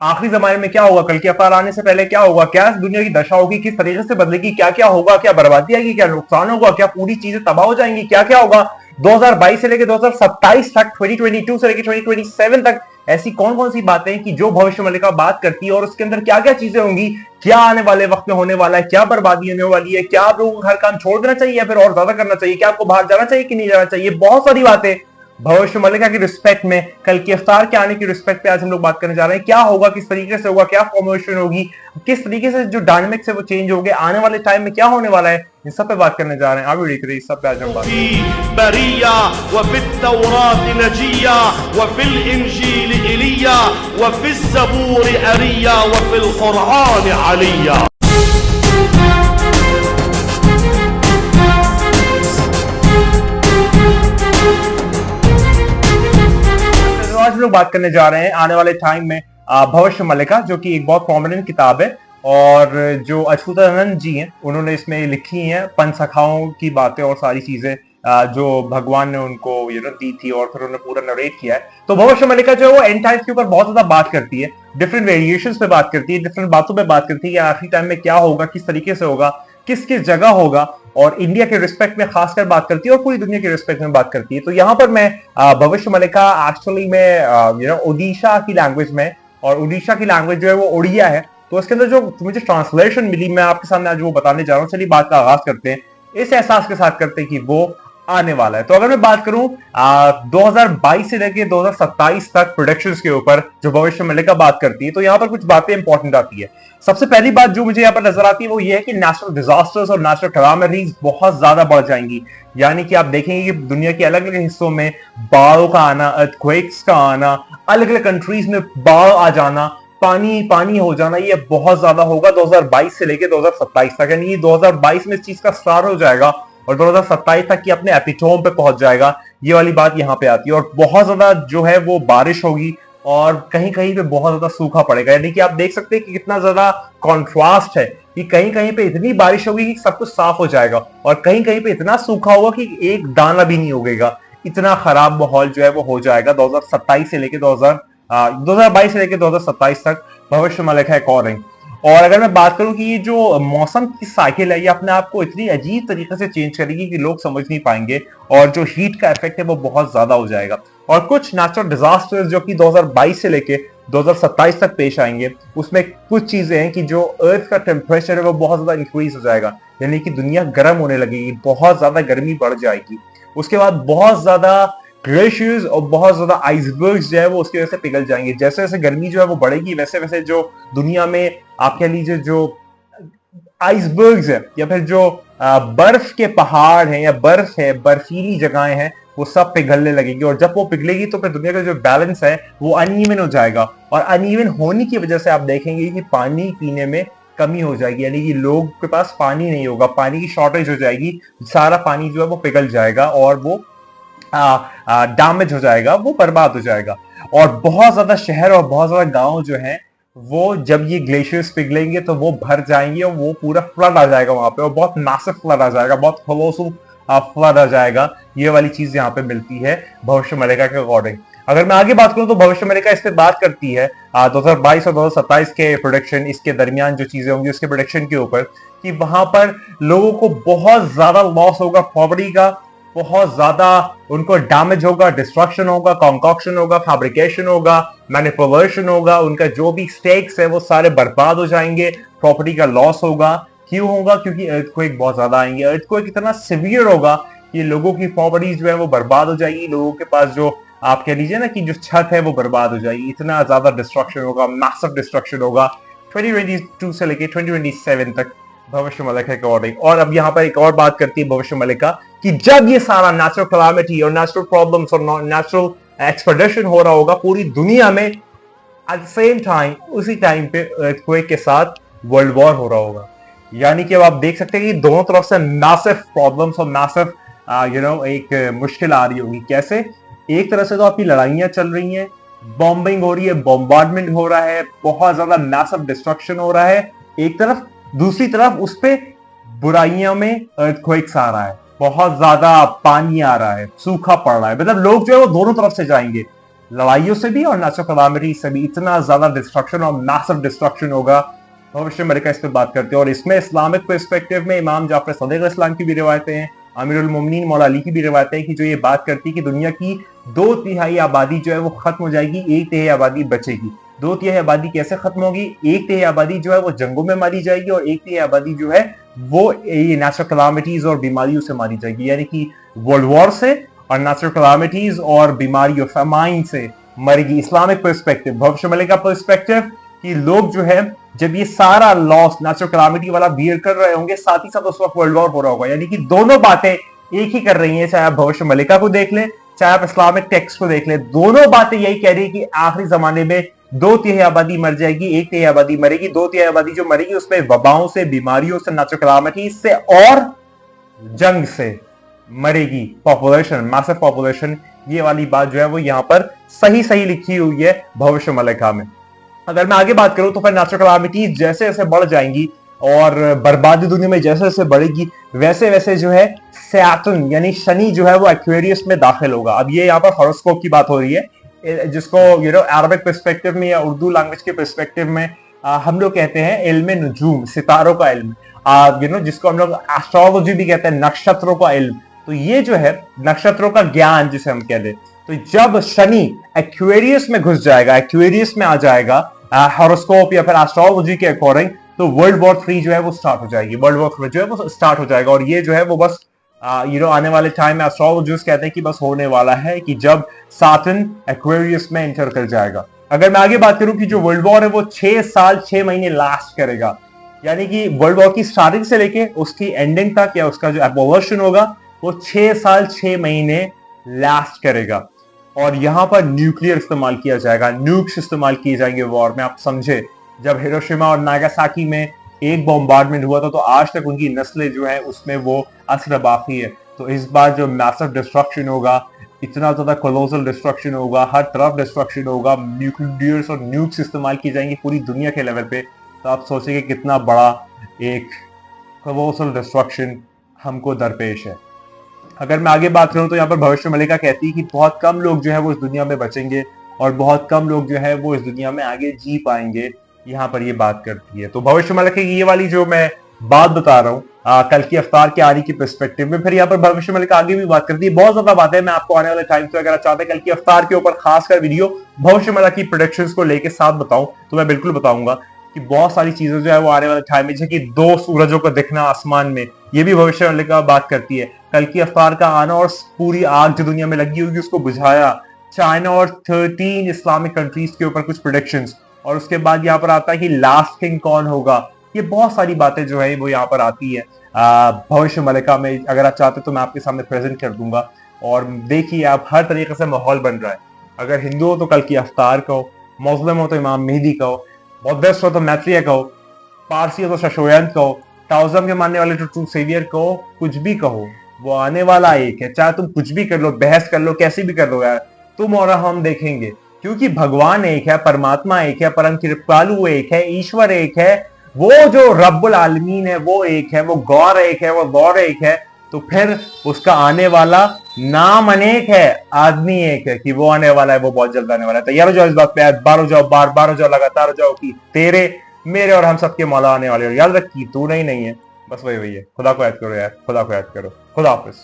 आखिरी जमाने में क्या होगा, कल के अवतार आने से पहले क्या होगा, क्या दुनिया की दशा होगी, किस तरीके से बदलेगी, क्या क्या होगा, क्या बर्बादी आएगी, क्या नुकसान होगा, क्या पूरी चीजें तबाह हो जाएंगी, क्या क्या होगा 2022 से लेकर 2027 तक, 2022 से लेकर 2027 तक। ऐसी कौन कौन सी बातें हैं कि जो भविष्य मल्लिका बात करती है और उसके अंदर क्या क्या चीजें होंगी, क्या आने वाले वक्त में होने वाला है, क्या बर्बादी होने वाली है, क्या आप लोगों को हर काम छोड़ देना चाहिए या फिर और ज्यादा करना चाहिए, क्या आपको बाहर जाना चाहिए कि नहीं जाना चाहिए, बहुत सारी बातें भविष्य मल्लिका की रिस्पेक्ट में, कल के अवतार के आने की रिस्पेक्ट पे आज हम लोग बात करने जा रहे हैं। क्या होगा, किस तरीके से होगा, क्या फॉर्मेशन होगी, किस तरीके से जो डायनेमिक्स है वो चेंज होंगे, आने वाले टाइम में क्या होने वाला है, इन सब पे बात करने जा रहे हैं। आप वीडियो देखिए, इस सब पे आज हम बात करेंगे। आज हम लोग बात करने जा रहे हैं आने वाले टाइम में भविष्य मल्लिका, जो कि एक बहुत प्रोमिनेंट किताब है और जो अच्युतानंद जी हैं उन्होंने इसमें लिखी हैं पंचसखाओं की बातें और सारी चीजें जो भगवान ने उनको दी थी और फिर उन्होंने पूरा नरेट किया है। तो भविष्य मल्लिका जो है वो एंड टाइम्स के ऊपर बहुत ज्यादा बात करती है, डिफरेंट वेरिएशंस पे बात करती है, डिफरेंट बातों पे बात करती है कि आखिरी टाइम में क्या होगा, किस तरीके से होगा, किस किस जगह होगा, और इंडिया के रिस्पेक्ट में खासकर बात करती है और पूरी दुनिया के रिस्पेक्ट में बात करती है। तो यहाँ पर मैं भविष्य मल्लिका एक्चुअली में ओडिशा की लैंग्वेज में, और उड़ीसा की लैंग्वेज जो है वो उड़िया है, तो इसके अंदर जो मुझे ट्रांसलेशन मिली मैं आपके सामने आज वो बताने जा रहा हूँ। चलिए बात का आगाज करते हैं, इस एहसास के साथ करते हैं कि वो आने वाला है। तो अगर मैं बात करूं 2022 से लेकर 2027 तक प्रोडक्शंस के ऊपर जो भविष्य मल्लिका बात करती है, तो यहाँ पर कुछ बातें इंपॉर्टेंट आती है। सबसे पहली बात जो मुझे यहाँ पर नजर आती है वो ये है कि नेचुरल डिजास्टर्स और नेचुरल कैलामिटीज बहुत ज्यादा बढ़ जाएंगी। यानी कि आप देखेंगे कि दुनिया के अलग अलग हिस्सों में बाढ़ों का आना, अर्थक्वेक्स का आना, अलग अलग कंट्रीज में बाढ़ आ जाना, पानी पानी हो जाना, ये बहुत ज्यादा होगा 2022 से लेकर 2027 तक। यानी 2022 में इस चीज का स्टार्ट हो जाएगा और 2027 तक की अपने एपिटोम पे पहुंच जाएगा। ये वाली बात यहाँ पे आती है। और बहुत ज्यादा जो है वो बारिश होगी और कहीं कहीं पे बहुत ज्यादा सूखा पड़ेगा। यानी कि आप देख सकते हैं कि कितना ज्यादा कॉन्ट्रास्ट है कि कहीं कहीं पे इतनी बारिश होगी कि सब कुछ साफ हो जाएगा और कहीं कहीं पे इतना सूखा होगा कि एक दाना भी नहीं उगेगा। इतना खराब माहौल जो है वो हो जाएगा 2027 से लेकर 2022 से लेकर 2027 तक भविष्य मल्लिका अकॉर्डिंग। और अगर मैं बात करूं कि ये जो मौसम की साइकिल है ये अपने आप को इतनी अजीब तरीके से चेंज करेगी कि लोग समझ नहीं पाएंगे और जो हीट का इफेक्ट है वो बहुत ज्यादा हो जाएगा। और कुछ नेचुरल डिजास्टर्स जो कि 2022 से लेके 2027 तक पेश आएंगे, उसमें कुछ चीजें हैं कि जो अर्थ का टेम्परेचर है वो बहुत ज्यादा इंक्रीज हो जाएगा। यानी कि दुनिया गर्म होने लगेगी, बहुत ज्यादा गर्मी बढ़ जाएगी। उसके बाद बहुत ज्यादा ग्लेशियर्स और बहुत ज्यादा आइसबर्ग्स जो है वो उसकी वजह से पिघल जाएंगे। जैसे जैसे गर्मी जो है वो बढ़ेगी वैसे वैसे जो दुनिया में आप कह लीजिए जो आइसबर्ग्स है या फिर जो बर्फ के पहाड़ हैं या बर्फ है, बर्फीली जगहें हैं, वो सब पिघलने लगेंगी। और जब वो पिघलेगी तो फिर दुनिया का जो बैलेंस है वो अनइवन हो जाएगा। और अनइवन होने की वजह से आप देखेंगे कि पानी पीने में कमी हो जाएगी। यानी कि लोग के पास पानी नहीं होगा, पानी की शॉर्टेज हो जाएगी, सारा पानी जो है वो पिघल जाएगा और वो डैमेज हो जाएगा, वो बर्बाद हो जाएगा। और बहुत ज्यादा शहर और बहुत ज्यादा गांव जो है वो जब ये ग्लेशियर्स पिघलेंगे तो वो भर जाएंगे और वो पूरा फ्लड आ जाएगा वहां पे, और बहुत मैसिव फ्लड आ जाएगा, बहुत क्लोसिव फ्लड आ जाएगा। ये वाली चीज यहाँ पे मिलती है भविष्य मल्लिका के अकॉर्डिंग। अगर मैं आगे बात करूं तो भविष्य मल्लिका इस पे बात करती है 2022 और 2027 के प्रोडक्शन, इसके दरमियान जो चीजें होंगी उसके प्रोडक्शन के ऊपर, कि वहां पर लोगों को बहुत ज्यादा लॉस होगा प्रॉपर्टी का, बहुत ज्यादा उनको डैमेज होगा, डिस्ट्रक्शन होगा, कॉन्कॉक्शन होगा, फैब्रिकेशन होगा, मैनिपुलेशन होगा, उनका जो भी स्टेक्स है वो सारे बर्बाद हो जाएंगे, प्रॉपर्टी का लॉस होगा। क्यों होगा? क्योंकि अर्थक्वेक बहुत ज्यादा आएंगे। अर्थक्वेक इतना सिवियर होगा कि लोगों की प्रॉपर्टी जो है वो बर्बाद हो जाएगी, लोगों के पास जो आप कह लीजिए ना कि जो छत है वो बर्बाद हो जाएगी। इतना ज्यादा डिस्ट्रक्शन होगा, मैसिव डिस्ट्रक्शन होगा 2022 से लेकर 2027 तक भविष्य मल्लिका के अकॉर्डिंग। और अब यहाँ पर एक और बात करती है भविष्य मल्लिका कि जब ये सारा नेचुरल कैलामिटी और नेचुरल प्रॉब्लम्स और नेचुरल एक्सपेडिशन हो रहा होगा पूरी दुनिया में, एट द सेम टाइम उसी टाइम पे अर्थक्वेक के साथ वर्ल्ड वॉर हो रहा होगा। यानी कि अब आप देख सकते हैं कि दोनों तरफ से मैसिव प्रॉब्लम्स और मैसिव एक मुश्किल आ रही होगी। कैसे? एक तरह से तो आपकी लड़ाइयां चल रही हैं, बॉम्बिंग हो रही है, बॉम्बार्डमेंट हो रहा है, बहुत ज्यादा मैसिव डिस्ट्रक्शन हो रहा है एक तरफ, दूसरी तरफ उस पे बुराइयों में अर्थक्वेक्स आ रहा है, बहुत ज्यादा पानी आ रहा है, सूखा पड़ रहा है। मतलब लोग जो है वो दोनों तरफ से जाएंगे। लड़ाइयों से भी और नेचुरल कलामिटी से भी। इतना ज्यादा डिस्ट्रक्शन और मैसिव डिस्ट्रक्शन होगा, भविष्य मलिका इस पे बात करते हैं। और इसमें इस्लामिक पर्सपेक्टिव में इमाम जाफर सदीक इस्लाम की भी रिवायतें हैं, अमीरुल मोमिनीन मौला अली की भी रिवायतें हैं कि जो ये बात करती है कि दुनिया की 2/3 आबादी जो है वो खत्म हो जाएगी, 1/3 आबादी बचेगी। 2/3 आबादी कैसे खत्म होगी? 1/3 आबादी जो है वो जंगों में मारी जाएगी और 1/3 आबादी जो है वो ये नेचुरल कलामिटीज और बीमारियों से मारी जाएगी, यानी कि वर्ल्ड वॉर से और नेचुरल कलामिटीज और बीमारियों फेमाइन से मरेगी। इस्लामिक पर्सपेक्टिव, भविष्य मलिका पर्सपेक्टिव कि लोग जो है जब ये सारा लॉस नेचुरल कलामिटी वाला बियर कर रहे होंगे, साथ ही साथ उस वक्त वर्ल्ड वॉर हो रहा होगा, यानी कि दोनों बातें एक ही कर रही हैं। चाहे आप भविष्य मलिका को देख लें, चाहे आप इस्लामिक टेक्स्ट को देख लें, दोनों बातें यही कह रही है कि आखिरी जमाने में 2/3 आबादी मर जाएगी, 1/3 आबादी मरेगी। 2/3 आबादी जो मरेगी उसमें वबाओं से, बीमारियों से, नेचुरल कलामिटी से और जंग से मरेगी पॉपुलेशन, मैसिव पॉपुलेशन। ये वाली बात जो है वो यहाँ पर सही सही लिखी हुई है भविष्य मलिका में। अगर मैं आगे बात करूं तो फिर नेचुरल कलामिटी जैसे जैसे बढ़ जाएंगी और बर्बादी दुनिया में जैसे जैसे बढ़ेगी, वैसे वैसे जो है सैटर्न यानी शनि जो है वो एक्वेरियस में दाखिल होगा। अब ये यहाँ पर हॉरोस्कोप की बात हो रही है, जिसको अरबिक पर्सपेक्टिव में या उर्दू लैंग्वेज के पर्सपेक्टिव में हम लोग कहते हैं इल्म नुजूम, सितारों का इल्म, जिसको हम लोग एस्ट्रोलॉजी भी कहते हैं, नक्षत्रों का इल्म। तो ये जो है नक्षत्रों का ज्ञान जिसे हम कहते हैं, तो जब शनि एक्वेरियस में घुस जाएगा, एक्वेरियस में आ जाएगा हॉरोस्कोप या फिर एस्ट्रोलॉजी के अकॉर्डिंग, तो वर्ल्ड वॉर 3 जो है वो स्टार्ट हो जाएगी। वर्ल्ड वॉर 3 जो है वो स्टार्ट हो जाएगा और ये जो है वो बस आने वाले टाइम में एस्ट्रोलॉजर्स कहते हैं कि बस होने वाला है कि जब सैटर्न एक्वेरियस में एंटर कर जाएगा। अगर मैं आगे बात करूं कि जो वर्ल्ड वॉर है वो 6 साल 6 महीने लास्ट करेगा, यानी कि वर्ल्ड वॉर की स्टार्टिंग से लेके उसकी एंडिंग तक या उसका जो एबॉलिशन होगा वो 6 साल 6 महीने लास्ट करेगा। और यहां पर न्यूक्लियर इस्तेमाल किया जाएगा, न्यूक्स इस्तेमाल किए जाएंगे वॉर में। आप समझे, जब हिरोशिमा और नागासाकी में एक बॉम्बार्डमेंट हुआ था तो आज तक उनकी नस्लें जो है उसमें वो असर बाकी है। तो इस बार जो मैसिव डिस्ट्रक्शन होगा, इतना ज्यादा कोलोसल डिस्ट्रक्शन होगा, हर तरफ डिस्ट्रक्शन होगा, न्यूक्लियर्स और न्यूक्स इस्तेमाल की जाएंगी पूरी दुनिया के लेवल पे। तो आप सोचेंगे कितना बड़ा एक कोलोसल डिस्ट्रक्शन हमको दरपेश है। अगर मैं आगे बात करूं तो यहाँ पर भविष्य मलिका कहती है कि बहुत कम लोग जो है वो इस दुनिया में बचेंगे और बहुत कम लोग जो है वो इस दुनिया में आगे जी पाएंगे, यहाँ पर ये बात करती है। तो भविष्य मलिका की ये वाली जो मैं बात बता रहा हूँ कल की अफ्तार के आने की पर्सपेक्टिव में, फिर यहाँ पर भविष्य मलिका आगे भी बात करती है। बहुत ज्यादा बातें मैं आपको आने वाले टाइम से, अगर आप चाहते हैं कल की अफ्तार के ऊपर खासकर वीडियो भविष्य मलिका की प्रोडिक्शंस को लेकर साथ बताऊं तो मैं बिल्कुल बताऊंगा कि बहुत सारी चीजें जो है वो आने वाले टाइम में, जैसे कि 2 सूरजों को दिखना आसमान में, ये भी भविष्य मलिका बात करती है। कल की अफ्तार का आना और पूरी आग जो दुनिया में लगी होगी उसको बुझाया, चाइना और 13 इस्लामिक कंट्रीज के ऊपर कुछ प्रोडिक्शंस, और उसके बाद यहाँ पर आता है कि लास्ट किंग कौन होगा। ये बहुत सारी बातें जो है वो यहाँ पर आती है भविष्य मलिका में। अगर आप चाहते तो मैं आपके सामने प्रेजेंट कर दूंगा। और देखिए आप, हर तरीके से माहौल बन रहा है। अगर हिंदू हो तो कल की अफ्तार कहो, मुस्लिम हो तो इमाम मेहदी कहो, बौद्धिस्ट हो तो मैत्रेय कहो, पारसी हो तो शशोयंत कहो, ताओज़म के मानने वाले तो ट्रू सेवियर कहो, कुछ भी कहो, वो आने वाला एक है। चाहे तुम कुछ भी कर लो, बहस कर लो, कैसे भी कर लो यार, तुम और हम देखेंगे, क्योंकि भगवान एक है, परमात्मा एक है, परम कृपालु एक है, ईश्वर एक है, वो जो रब्बुल आलमीन है वो एक है, वो गौर एक है, वो गौर एक है। तो फिर उसका आने वाला नाम अनेक है, आदमी एक है कि वो आने वाला है, वो बहुत जल्द आने वाला है। तैयार हो जाओ इस बात पे, बार हो जाओ, बार हो जाओ, लगातार हो जाओ कि तेरे मेरे और हम सबके मौला आने वाले। और याद रख कि तू नहीं है, बस वही है। खुदा को याद करो यार, खुदा को याद करो। खुदा हाफिज।